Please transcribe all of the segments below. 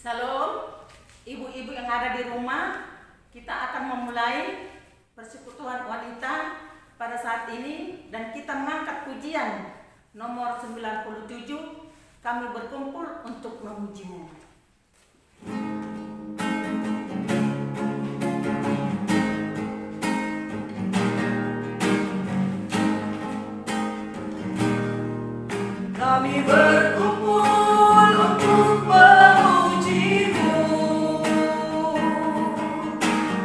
Salam, ibu-ibu yang ada di rumah, kita akan memulai persekutuan wanita pada saat ini dan kita mengangkat pujian nomor 97, kami berkumpul untuk memujimu. Kami berkumpul untuk memujimu.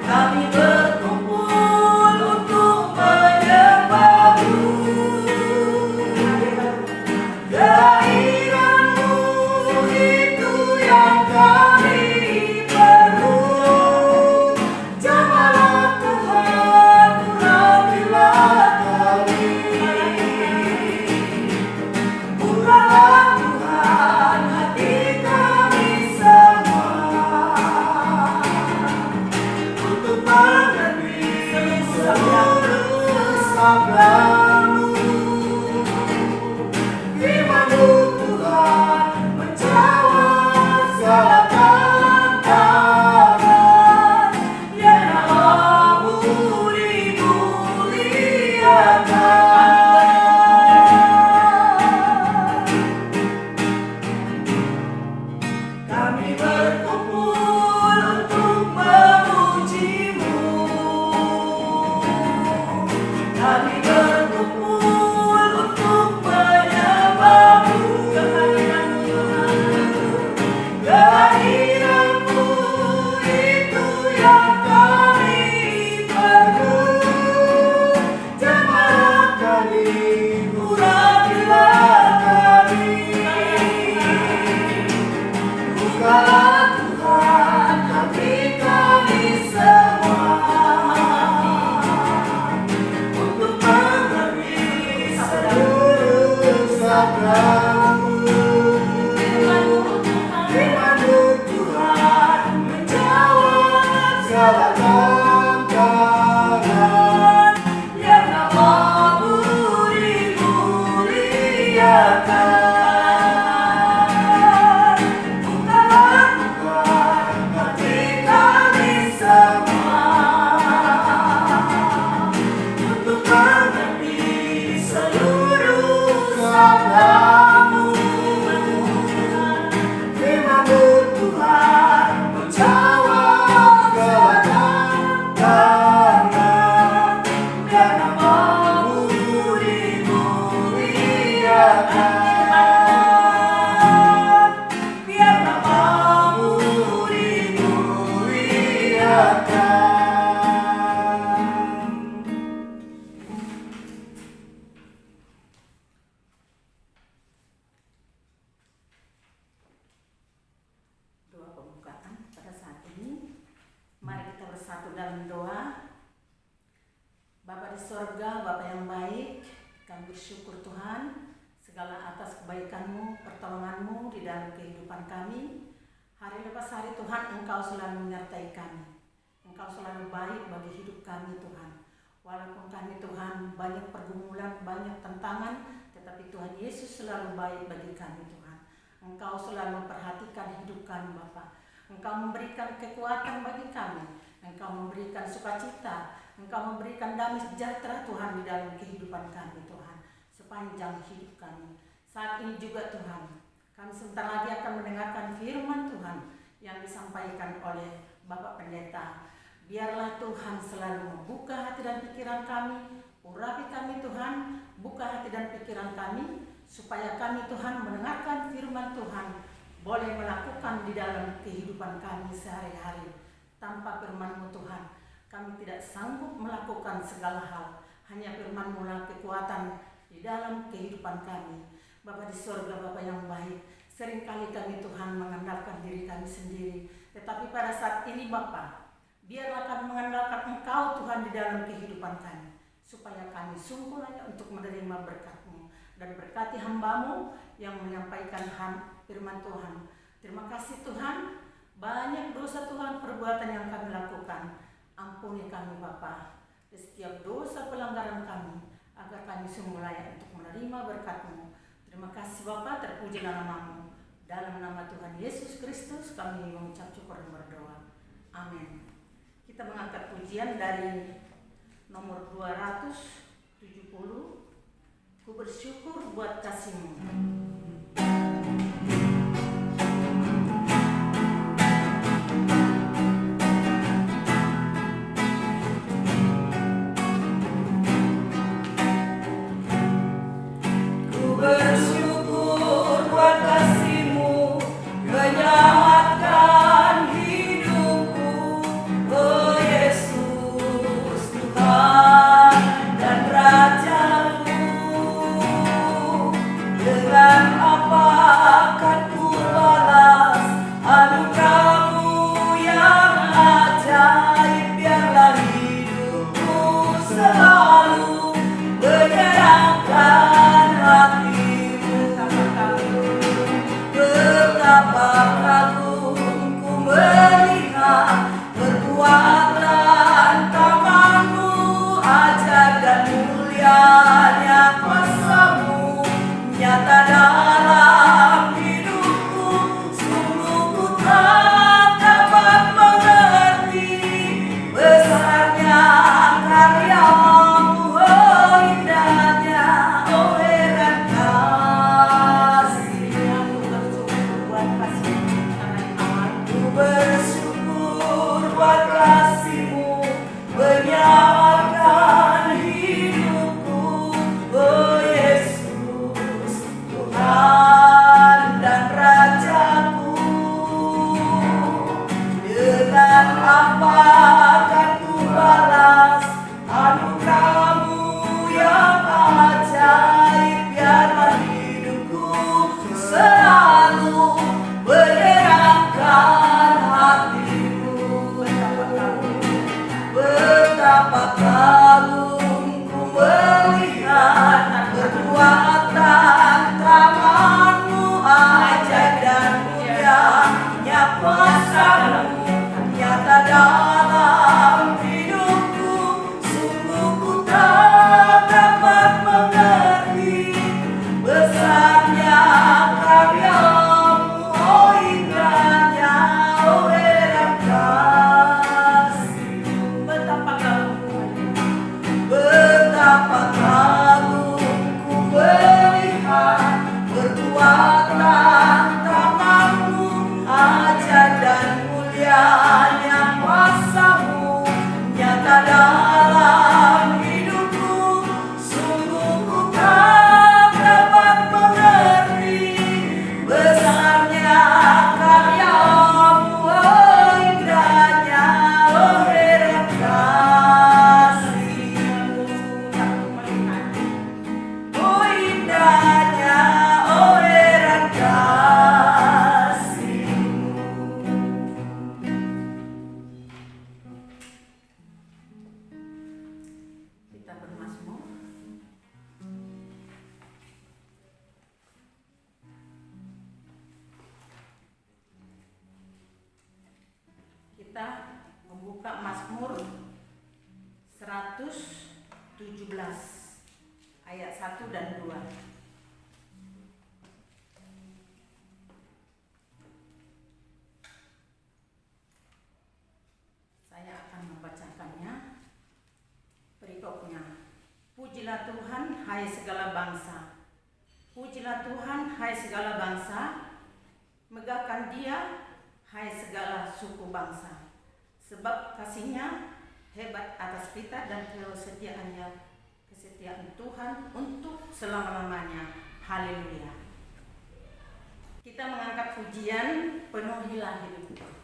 Kami berkumpul untuk menyembahmu. Kehadiranmu itu yang kami perlu. Jamalah Tuhan, urapilah kami. Bukalah bersatu dalam doa. Bapa di sorga, Bapa yang baik, kami bersyukur Tuhan segala atas kebaikan-Mu, pertolongan-Mu di dalam kehidupan kami. Hari lepas hari Tuhan, Engkau selalu menyertai kami. Engkau selalu baik bagi hidup kami Tuhan. Walaupun kami Tuhan banyak pergumulan, banyak tantangan, tetapi Tuhan Yesus selalu baik bagi kami Tuhan. Engkau selalu memperhatikan hidup kami Bapa. Engkau memberikan kekuatan bagi kami. Engkau memberikan sukacita. Engkau memberikan damai sejahtera Tuhan di dalam kehidupan kami Tuhan. Sepanjang hidup kami. Saat ini juga Tuhan, kami sebentar lagi akan mendengarkan firman Tuhan yang disampaikan oleh Bapak Pendeta. Biarlah Tuhan selalu membuka hati dan pikiran kami. Urapi kami Tuhan, buka hati dan pikiran kami, supaya kami Tuhan mendengarkan firman Tuhan, boleh melakukan di dalam kehidupan kami sehari-hari. Tanpa firman-Mu Tuhan, kami tidak sanggup melakukan segala hal. Hanya firman-Mu lah kekuatan di dalam kehidupan kami. Bapa di sorga, Bapa yang baik, seringkali kami Tuhan mengandalkan diri kami sendiri. Tetapi pada saat ini Bapa, biarlah kami mengandalkan Engkau Tuhan di dalam kehidupan kami, supaya kami sungguh layak untuk menerima berkat-Mu. Dan berkati hamba-Mu yang menyampaikan firman Tuhan. Terima kasih Tuhan, banyak dosa Tuhan perbuatan yang kami lakukan. Ampuni kami Bapa, di setiap dosa pelanggaran kami, agar kami sungguh layak untuk menerima berkat-Mu. Terima kasih Bapa, terpujilah nama-Mu. Dalam nama Tuhan Yesus Kristus kami mengucap syukur dan berdoa. Amin. Kita mengangkat pujian dari nomor 270. Ku bersyukur buat kasih-Mu. Indahnya, oh heran kita membuka Mazmur 117 ayat 1 dan 2. Saya akan membacakannya. Perikopnya. Pujilah Tuhan, hai segala bangsa. Pujilah Tuhan, hai segala bangsa. Megahkan Dia, hai segala suku bangsa. Sebab kasih-Nya hebat atas kita dan kesetiaan Tuhan untuk selama-lamanya. Haleluya. Kita mengangkat pujian, penuhilah hidupku.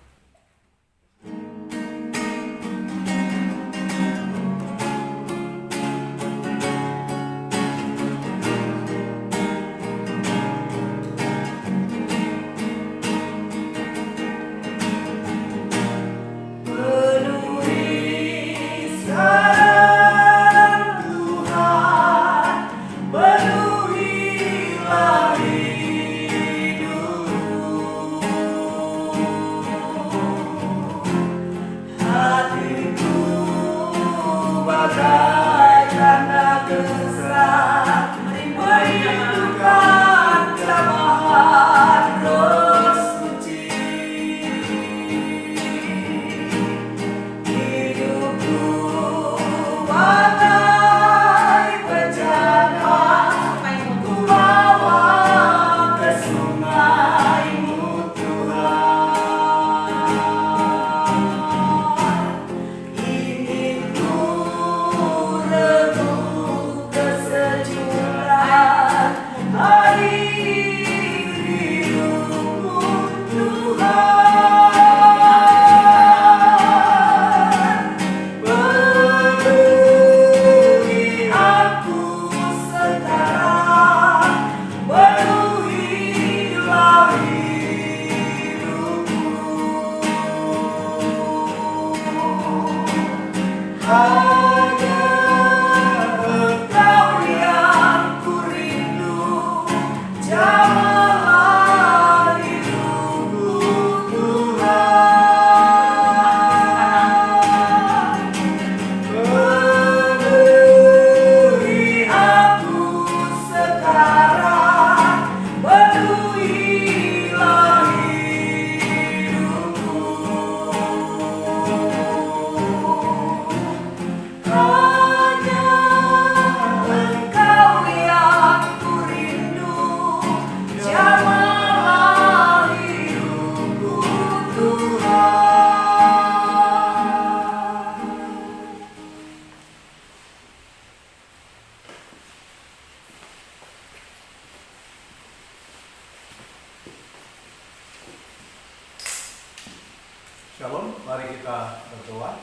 Shalom, mari kita berdoa.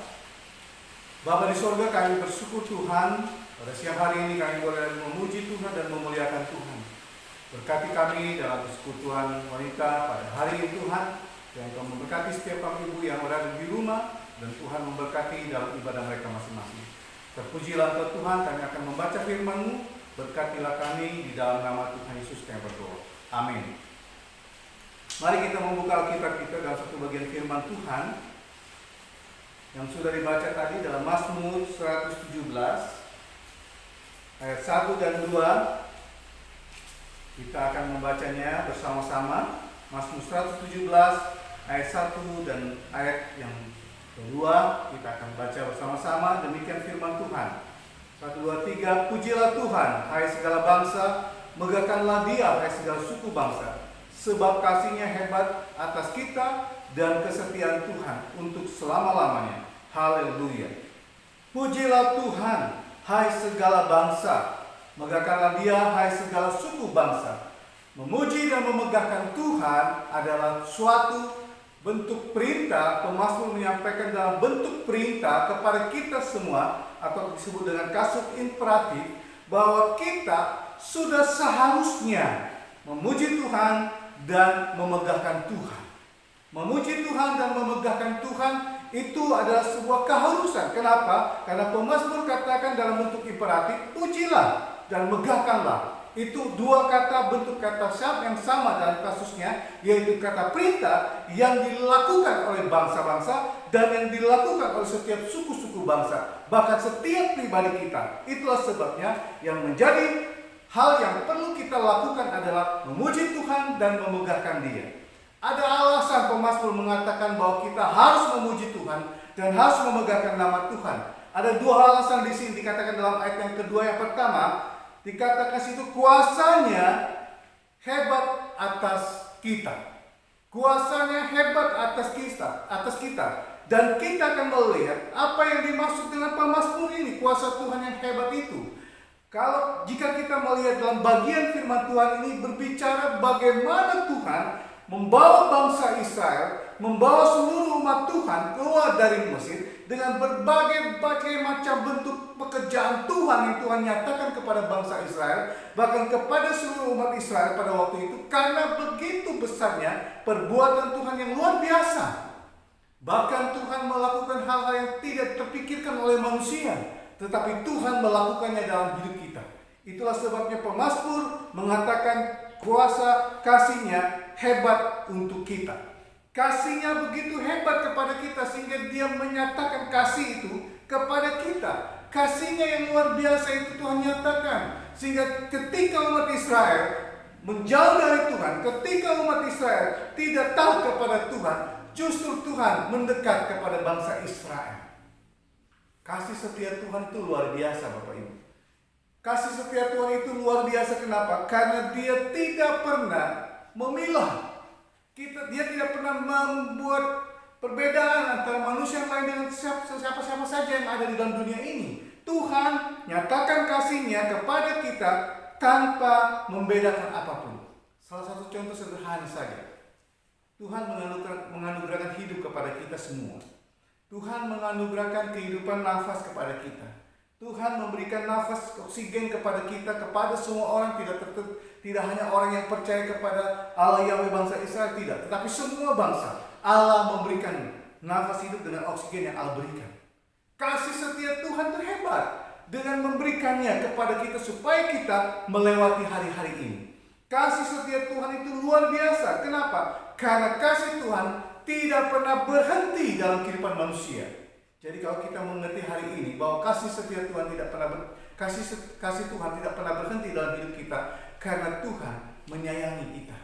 Bapa di sorga, kami bersyukur Tuhan, pada siang hari ini kami boleh memuji Tuhan dan memuliakan Tuhan. Berkati kami dalam persekutuan wanita pada hari ini Tuhan, yang Kau memberkati setiap bapak ibu yang berada di rumah, dan Tuhan memberkati dalam ibadah mereka masing-masing. Terpujilah Engkau Tuhan, kami akan membaca firman-Mu, berkatilah kami di dalam nama Tuhan Yesus kami berdoa. Amin. Mari kita membuka Alkitab kita dalam satu bagian firman Tuhan yang sudah dibaca tadi dalam Mazmur 117 ayat 1 dan 2. Kita akan membacanya bersama-sama. Mazmur 117 ayat 1 dan ayat yang kedua kita akan baca bersama-sama. Demikian firman Tuhan. 1, 2, 3. Pujilah Tuhan, hai segala bangsa, megahkanlah Dia, hai segala suku bangsa. Sebab kasih-Nya hebat atas kita dan kesetiaan Tuhan untuk selama-lamanya. Haleluya. Pujilah Tuhan, hai segala bangsa. Megahkanlah Dia, hai segala suku bangsa. Memuji dan memegahkan Tuhan adalah suatu bentuk perintah. Pemazmur menyampaikan dalam bentuk perintah kepada kita semua, atau disebut dengan kasus imperatif, bahwa kita sudah seharusnya memuji Tuhan dan memegahkan Tuhan. Memuji Tuhan dan memegahkan Tuhan itu adalah sebuah keharusan. Kenapa? Karena pemazmur katakan dalam bentuk imperatif, pujilah dan megahkanlah Itu dua kata, bentuk kata yang sama dalam kasusnya, yaitu kata perintah yang dilakukan oleh bangsa-bangsa dan yang dilakukan oleh setiap suku-suku bangsa, bahkan setiap pribadi kita. Itulah sebabnya yang menjadi hal yang perlu kita lakukan adalah memuji Tuhan dan memegahkan Dia. Ada alasan pemazmur mengatakan bahwa kita harus memuji Tuhan dan harus memegahkan nama Tuhan. Ada dua alasan di sini dikatakan dalam ayat yang kedua. Yang pertama, dikatakan situ kuasanya hebat atas kita. Kuasanya hebat atas kita. Dan kita akan melihat apa yang dimaksud dengan pemazmur ini, kuasa Tuhan yang hebat itu. Jika kita melihat dalam bagian firman Tuhan ini berbicara bagaimana Tuhan membawa bangsa Israel, membawa seluruh umat Tuhan keluar dari Mesir dengan berbagai macam bentuk pekerjaan Tuhan yang Tuhan nyatakan kepada bangsa Israel, bahkan kepada seluruh umat Israel pada waktu itu, karena begitu besarnya perbuatan Tuhan yang luar biasa. Bahkan Tuhan melakukan hal-hal yang tidak terpikirkan oleh manusia, tetapi Tuhan melakukannya dalam hidup kita. Itulah sebabnya pemazmur mengatakan kuasa kasih-Nya hebat untuk kita. Kasih-Nya begitu hebat kepada kita sehingga Dia menyatakan kasih itu kepada kita. Kasih-Nya yang luar biasa itu Tuhan nyatakan. Sehingga ketika umat Israel menjauh dari Tuhan, ketika umat Israel tidak taat kepada Tuhan, justru Tuhan mendekat kepada bangsa Israel. Kasih setia Tuhan itu luar biasa, Bapak Ibu. Kasih setia Tuhan itu luar biasa. Kenapa? Karena Dia tidak pernah memilah. Dia tidak pernah membuat perbedaan antara manusia yang lain dengan siapa-siapa saja yang ada di dalam dunia ini. Tuhan nyatakan kasih-Nya kepada kita tanpa membedakan apapun. Salah satu contoh sederhana saja. Tuhan menganugerahkan hidup kepada kita semua. Tuhan menganugerahkan kehidupan nafas kepada kita. Tuhan memberikan nafas oksigen kepada kita, kepada semua orang, tidak hanya orang yang percaya kepada Allah Yahweh bangsa Israel, tidak, tetapi semua bangsa. Allah memberikan nafas hidup dengan oksigen yang Allah berikan. Kasih setia Tuhan itu hebat dengan memberikannya kepada kita supaya kita melewati hari-hari ini. Kasih setia Tuhan itu luar biasa. Kenapa? Karena kasih Tuhan tidak pernah berhenti dalam kehidupan manusia. Jadi kalau kita mengerti hari ini bahwa kasih setia Tuhan kasih Tuhan tidak pernah berhenti dalam hidup kita, karena Tuhan menyayangi kita.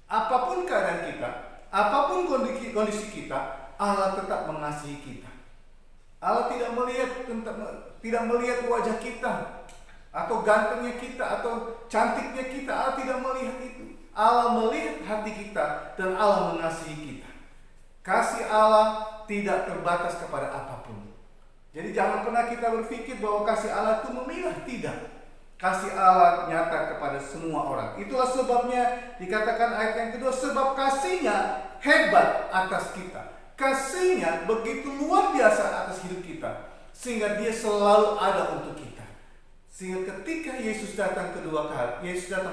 Apapun keadaan kita, apapun kondisi kita, Allah tetap mengasihi kita. Allah tidak melihat wajah kita, atau gantengnya kita, atau cantiknya kita. Allah tidak melihat itu. Allah melihat hati kita dan Allah mengasihi kita. Kasih Allah tidak terbatas kepada apapun. Jadi jangan pernah kita berpikir bahwa kasih Allah itu memilah. Tidak. Kasih Allah nyata kepada semua orang. Itulah sebabnya dikatakan ayat yang kedua, sebab kasih-Nya hebat atas kita. Kasih-Nya begitu luar biasa atas hidup kita, sehingga Dia selalu ada untuk kita. Sehingga ketika Yesus datang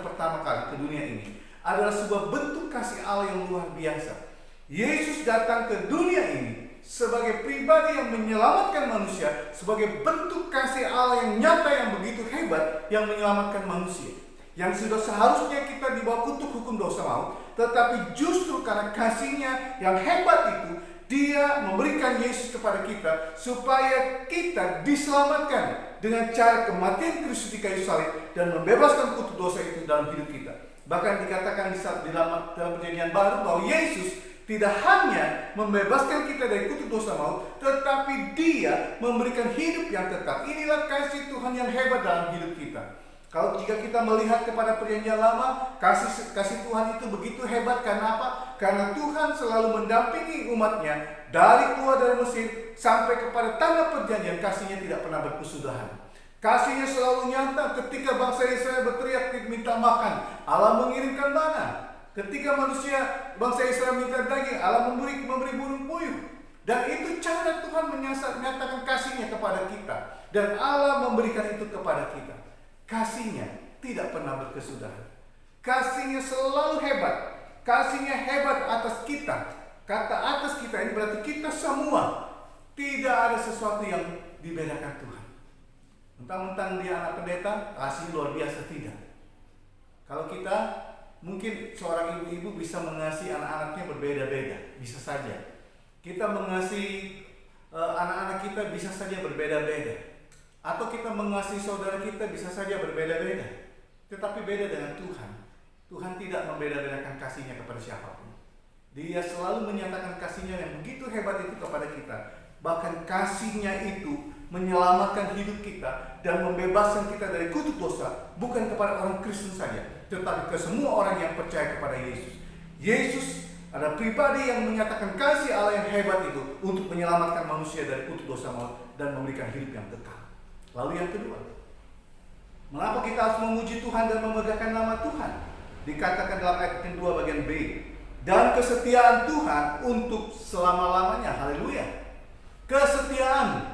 pertama kali ke dunia ini, adalah sebuah bentuk kasih Allah yang luar biasa. Yesus datang ke dunia ini sebagai pribadi yang menyelamatkan manusia, sebagai bentuk kasih Allah yang nyata, yang begitu hebat, yang menyelamatkan manusia. Yang sudah seharusnya kita di bawah kutuk hukum dosa maut, tetapi justru karena kasih-Nya yang hebat itu, Dia memberikan Yesus kepada kita supaya kita diselamatkan dengan cara kematian Kristus di kayu salib dan membebaskan kutuk dosa itu dalam hidup kita. Bahkan dikatakan dalam perjanjian baru bahwa Yesus tidak hanya membebaskan kita dari kutuk dosa maut, tetapi Dia memberikan hidup yang kekal. Inilah kasih Tuhan yang hebat dalam hidup kita. Kalau jika kita melihat kepada perjanjian lama, kasih Tuhan itu begitu hebat. Karena apa? Karena Tuhan selalu mendampingi umatnya dari keluar dari Mesir sampai kepada tanah perjanjian. Kasih-Nya tidak pernah berkesudahan. Kasih-Nya selalu nyata. Ketika bangsa Israel berteriak minta makan, Allah mengirimkan mana. Ketika bangsa Israel minta daging, Allah memberi burung puyuh. Dan itu cara Tuhan menyatakan kasih-Nya kepada kita. Dan Allah memberikan itu kepada kita. Kasih-Nya tidak pernah berkesudahan. Kasih-Nya selalu hebat. Kasih-Nya hebat atas kita. Kata atas kita ini berarti kita semua. Tidak ada sesuatu yang dibedakan Tuhan. Mentang-mentang dia anak pendeta, kasih luar biasa, tidak. Kalau kita, mungkin seorang ibu-ibu bisa mengasihi anak-anaknya berbeda-beda, bisa saja. Kita mengasihi anak-anak kita bisa saja berbeda-beda. Atau kita mengasihi saudara kita bisa saja berbeda-beda. Tetapi beda dengan Tuhan. Tuhan tidak membeda-bedakan kasihnya kepada siapapun. Dia selalu menyatakan kasihnya yang begitu hebat itu kepada kita. Bahkan kasihnya itu menyelamatkan hidup kita dan membebaskan kita dari kutuk dosa, bukan kepada orang Kristen saja, tetapi ke semua orang yang percaya kepada Yesus. Yesus ada pribadi yang menyatakan kasih Allah yang hebat itu untuk menyelamatkan manusia dari kutuk dosa maut dan memberikan hidup yang kekal. Lalu yang kedua, mengapa kita harus memuji Tuhan dan memegahkan nama Tuhan? Dikatakan dalam ayat kedua bagian B, dan kesetiaan Tuhan untuk selama-lamanya. Haleluya. Kesetiaan.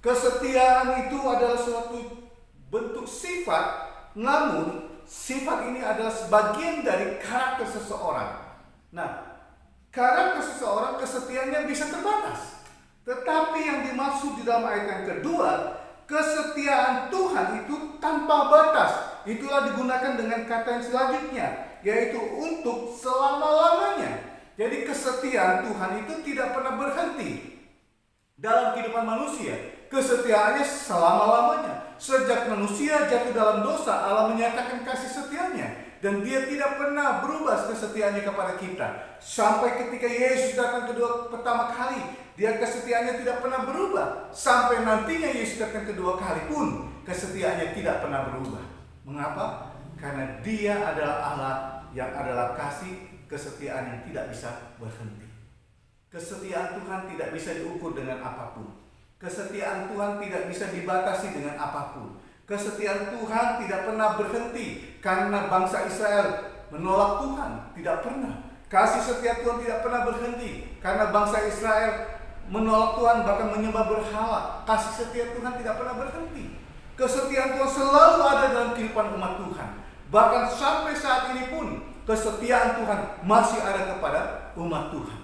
Kesetiaan itu adalah suatu bentuk sifat, namun sifat ini adalah sebagian dari karakter seseorang. Nah, karakter seseorang kesetiaannya bisa terbatas. Tetapi yang dimaksud di dalam ayat yang kedua, kesetiaan Tuhan itu tanpa batas. Itulah digunakan dengan kata yang selanjutnya, yaitu untuk selama-lamanya. Jadi kesetiaan Tuhan itu tidak pernah berhenti dalam kehidupan manusia. Kesetiaannya selama-lamanya. Sejak manusia jatuh dalam dosa, Allah menyatakan kasih setianya, dan dia tidak pernah berubah kesetiaannya kepada kita. Sampai ketika Yesus datang kedua pertama kali, dia kesetiaannya tidak pernah berubah. Sampai nantinya Yesus datang kedua kali pun kesetiaannya tidak pernah berubah. Mengapa? Karena dia adalah Allah yang adalah kasih, kesetiaan yang tidak bisa berhenti. Kesetiaan Tuhan tidak bisa diukur dengan apapun. Kesetiaan Tuhan tidak bisa dibatasi dengan apapun. Kesetiaan Tuhan tidak pernah berhenti karena bangsa Israel menolak Tuhan. Tidak pernah. Kasih setia Tuhan tidak pernah berhenti karena bangsa Israel menolak Tuhan, bahkan menyembah berhala. Kasih setia Tuhan tidak pernah berhenti. Kesetiaan Tuhan selalu ada dalam kehidupan umat Tuhan. Bahkan sampai saat ini pun kesetiaan Tuhan masih ada kepada umat Tuhan.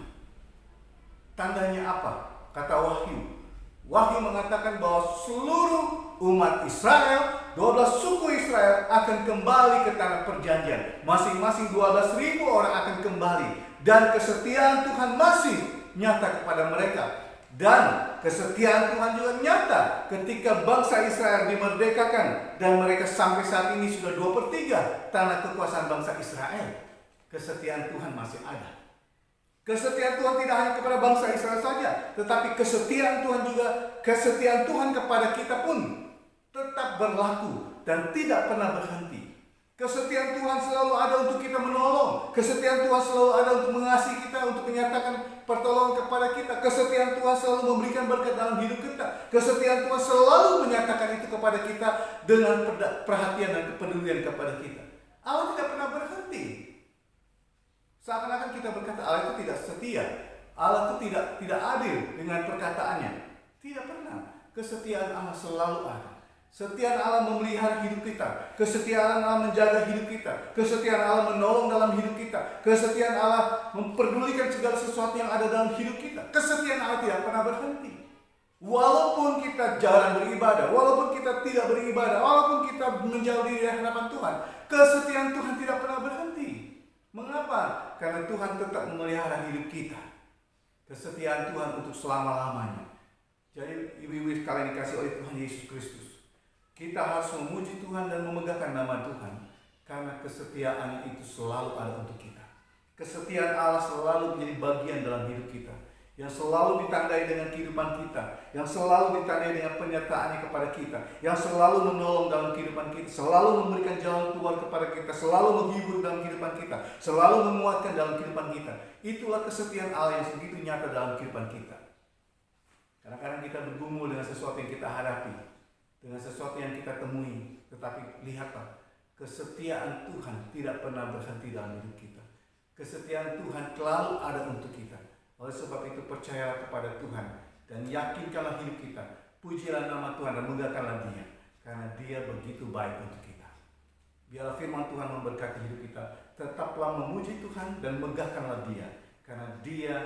Tandanya apa? Kata Wahyu. Wahyu mengatakan bahwa seluruh umat Israel, 12 suku Israel akan kembali ke tanah perjanjian. Masing-masing 12.000 orang akan kembali. Dan kesetiaan Tuhan masih nyata kepada mereka. Dan kesetiaan Tuhan juga nyata ketika bangsa Israel dimerdekakan. Dan mereka sampai saat ini sudah 2/3 tanah kekuasaan bangsa Israel. Kesetiaan Tuhan masih ada. Kesetiaan Tuhan tidak hanya kepada bangsa Israel saja, tetapi kesetiaan Tuhan juga, kesetiaan Tuhan kepada kita pun tetap berlaku dan tidak pernah berhenti. Kesetiaan Tuhan selalu ada untuk kita menolong. Kesetiaan Tuhan selalu ada untuk mengasihi kita, untuk menyatakan pertolongan kepada kita. Kesetiaan Tuhan selalu memberikan berkat dalam hidup kita. Kesetiaan Tuhan selalu menyatakan itu kepada kita dengan perhatian dan kepedulian kepada kita. Allah tidak pernah berhenti. Seakan-akan kita berkata Allah itu tidak setia, Allah itu tidak adil dengan perkataannya. Tidak pernah. Kesetiaan Allah selalu ada. Kesetiaan Allah memelihara hidup kita. Kesetiaan Allah menjaga hidup kita. Kesetiaan Allah menolong dalam hidup kita. Kesetiaan Allah memperdulikan segala sesuatu yang ada dalam hidup kita. Kesetiaan Allah tidak pernah berhenti. Walaupun kita jarang beribadah, walaupun kita tidak beribadah, walaupun kita menjauh dari hadapan Tuhan, kesetiaan Tuhan tidak pernah berhenti. Mengapa? Karena Tuhan tetap memelihara hidup kita. Kesetiaan Tuhan untuk selama-lamanya. Jadi ibu-ibu sekalian dikasih oleh Tuhan Yesus Kristus, kita harus memuji Tuhan dan memegahkan nama Tuhan, karena kesetiaan itu selalu ada untuk kita. Kesetiaan Allah selalu menjadi bagian dalam hidup kita, yang selalu ditandai dengan kehidupan kita, yang selalu ditandai dengan penyertaannya kepada kita, yang selalu menolong dalam kehidupan kita, selalu memberikan jalan keluar kepada kita, selalu menghibur dalam kehidupan kita, selalu menguatkan dalam kehidupan kita. Itulah kesetiaan Allah yang begitu nyata dalam kehidupan kita. Kadang-kadang kita bergumul dengan sesuatu yang kita hadapi, dengan sesuatu yang kita temui, tetapi lihatlah, kesetiaan Tuhan tidak pernah berhenti dalam hidup kita. Kesetiaan Tuhan selalu ada untuk kita. Oleh sebab itu percayalah kepada Tuhan dan yakinkanlah hidup kita. Pujilah nama Tuhan dan megahkanlah Dia, karena Dia begitu baik untuk kita. Biarlah firman Tuhan memberkati hidup kita. Tetaplah memuji Tuhan dan megahkanlah Dia, karena Dia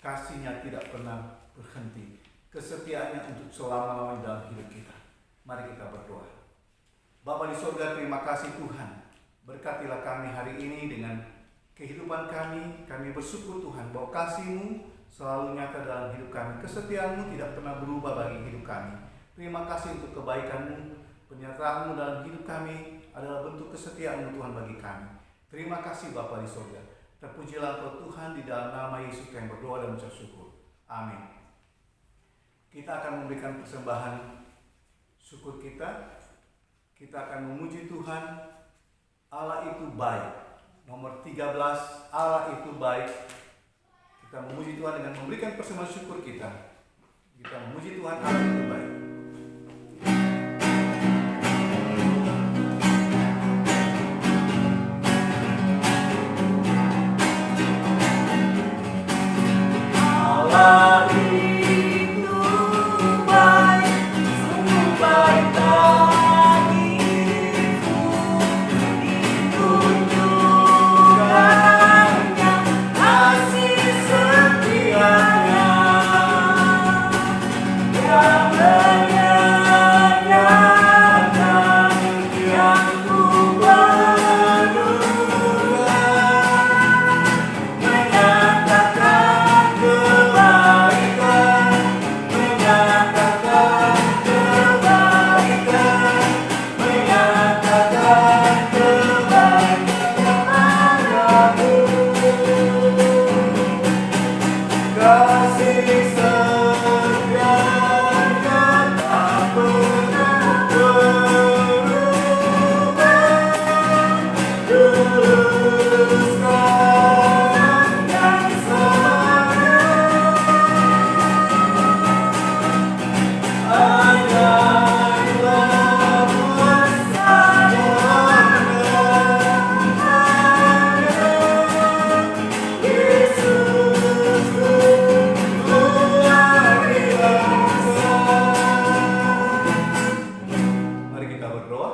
kasih-Nya tidak pernah berhenti. Kesetiaannya untuk selama-lamanya dalam hidup kita. Mari kita berdoa. Bapa di surga, terima kasih Tuhan. Berkatilah kami hari ini dengan kehidupan kami. Kami bersyukur Tuhan bahwa kasih-Mu selalu nyata dalam hidup kami. Kesetiaan-Mu tidak pernah berubah bagi hidup kami. Terima kasih untuk kebaikan-Mu. Penyertaan-Mu dalam hidup kami adalah bentuk kesetiaan-Mu Tuhan bagi kami. Terima kasih Bapa di surga. Terpujilah Engkau Tuhan, di dalam nama Yesus kami berdoa dan mengucap syukur. Amin. Kita akan memberikan persembahan syukur kita. Kita akan memuji Tuhan. Allah itu baik. Nomor 13, Allah itu baik. Kita memuji Tuhan dengan memberikan persembahan syukur kita. Kita memuji Tuhan, Allah itu baik. Allah itu baik, sungguh baik bagiku. Ditunjukkannya kasih setianya yang menyediakan yang ku berduka, menyatakan kebaikan, menyatakan kebaikan, menyatakan kebaikan padamu. Kasih setianya tak pernah berubah, dulu sekarang dan selamanya. Andailah kuasa Yesusku luar biasa. Mari kita berdoa.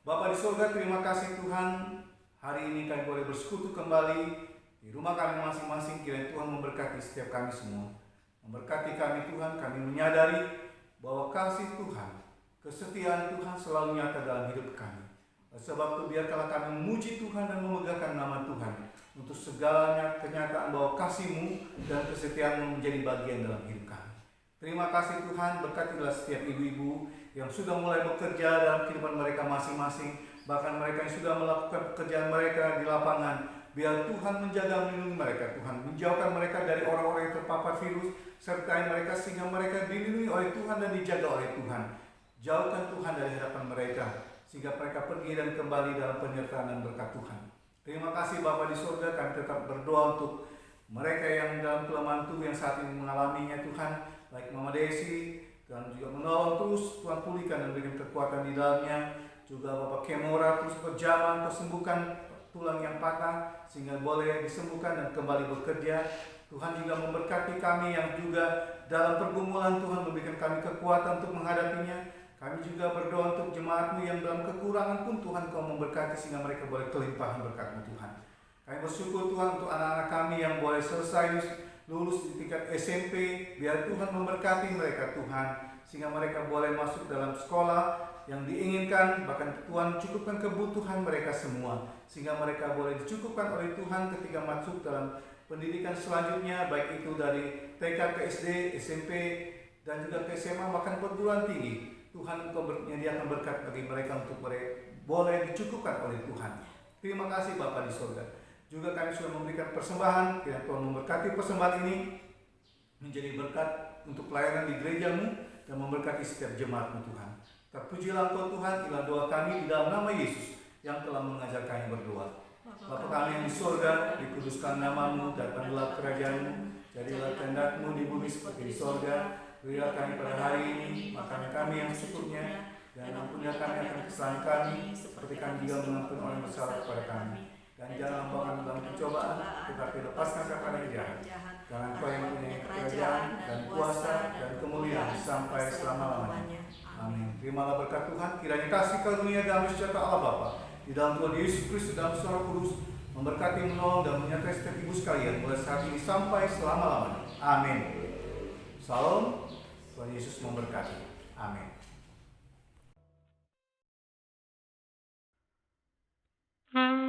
Bapa di surga, terima kasih Tuhan. Hari ini kami boleh bersekutu kembali di rumah kami masing-masing. Kiranya Tuhan memberkati setiap kami semua. Memberkati kami Tuhan. Kami menyadari bahwa kasih Tuhan, kesetiaan Tuhan selalu nyata dalam hidup kami. Sebab itu biarkanlah kami memuji Tuhan dan memegahkan nama Tuhan untuk segalanya kenyataan bahwa kasih-Mu dan kesetiaan-Mu menjadi bagian dalam hidup kami. Terima kasih Tuhan, berkatilah setiap ibu-ibu yang sudah mulai bekerja dalam kehidupan mereka masing-masing, bahkan mereka yang sudah melakukan pekerjaan mereka di lapangan. Biar Tuhan menjaga melindungi mereka, Tuhan menjauhkan mereka dari orang-orang yang terpapar virus, sertai mereka sehingga mereka dilindungi oleh Tuhan dan dijaga oleh Tuhan. Jauhkan Tuhan dari hadapan mereka, sehingga mereka pergi dan kembali dalam penyertaan dan berkat Tuhan. Terima kasih Bapa di surga, kami tetap berdoa untuk mereka yang dalam kelemahan tubuh yang saat ini mengalaminya Tuhan, baik Mama Desi, dan juga menolong terus Tuhan pulihkan dan berikan kekuatan di dalamnya. Juga Bapak Kemora terus berjalan, kesembuhkan tulang yang patah sehingga boleh disembuhkan dan kembali bekerja. Tuhan juga memberkati kami yang juga dalam pergumulan, Tuhan memberikan kami kekuatan untuk menghadapinya. Kami juga berdoa untuk jemaat-Mu yang dalam kekurangan pun Tuhan Kau memberkati sehingga mereka boleh kelimpahan berkat-Mu Tuhan. Kami bersyukur Tuhan untuk anak-anak kami yang boleh selesai lulus di tingkat SMP. Biar Tuhan memberkati mereka Tuhan, sehingga mereka boleh masuk dalam sekolah yang diinginkan. Bahkan Tuhan cukupkan kebutuhan mereka semua, sehingga mereka boleh dicukupkan oleh Tuhan ketika masuk dalam pendidikan selanjutnya, baik itu dari TK ke SD, SMP, dan juga ke SMA, bahkan perguruan tinggi. Tuhan Engkau menyediakan berkat bagi mereka untuk boleh dicukupkan oleh Tuhan. Terima kasih Bapa di surga. Juga kami sudah memberikan persembahan. Kiranya Tuhan memberkati persembahan ini menjadi berkat untuk pelayanan di gereja-Mu dan memberkati setiap jemaat-Mu Tuhan. Terpujilah Engkau Tuhan, inilah doa kami di dalam nama Yesus yang telah mengajar kami berdoa. Bapa kami yang di surga, dikuduskan nama-Mu, datanglah kerajaan-Mu, jadilah kehendak-Mu di bumi seperti di surga. Berilah kami pada hari ini makanan kami yang secukupnya, dan ampunilah kami akan kesalahan kami, seperti kami juga mengampuni orang bersalah kepada kami. Dan jangan membawa kami dalam pencobaan, tetapi lepaskan kami dari jahat. Karena Engkau yang mempunyai kerajaan dan kuasa dan kemuliaan sampai selama-lamanya. Amin. Terimalah berkat Tuhan. Kiranya kasih karunia damai sejahtera Allah Bapa di dalam Tuhan Yesus Kristus dalam Roh Kudus memberkati, menolong dan menyertai setiap ibu sekalian mulai saat ini sampai selama-lamanya. Amin. Salam. Tuhan Yesus memberkati. Amin. Hmm.